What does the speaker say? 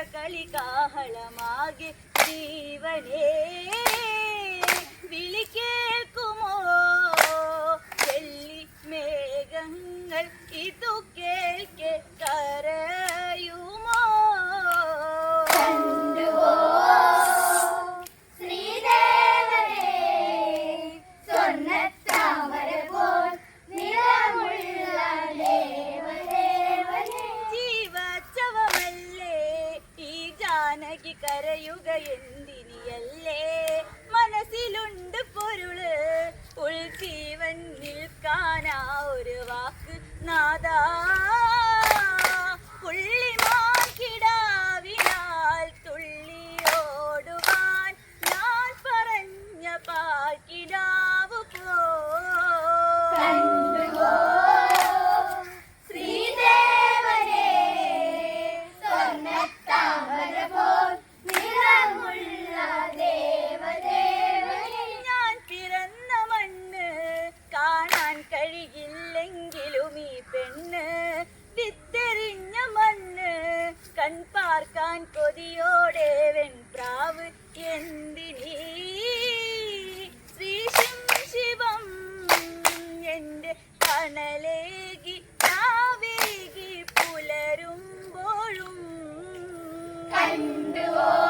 കളി കാഹളമാകെ ജീവനേ വിളി കേൾക്കുമോ വെള്ളി മേഘങ്ങൾ ഇതു കേൾക്കെ കരയുമോ കരയുക എന്തിനിയല്ലേ മനസ്സിലുണ്ട് പൊരുള് ഉൾജീവൻ നിൽക്കാനാ ഒരു വാക്ക് നാദാ പുള്ളിമാക്കിടാവിനാൽ തുള്ളിയോടുവാൻ ഞാൻ പറഞ്ഞ പാൽക്കിടാവു പോ കഴിയില്ലെങ്കിലും ഈ പെണ്ണ് വിത്തെറിഞ്ഞ മണ്ണ് കൺപാർക്കാൻ കൊതിയോടെ വെൺപ്രാവ് എന്തിനീ ശ്രീശം ശിവം എന്റെ കണലേകി പുലരുമ്പോഴും കണ്ടുവോ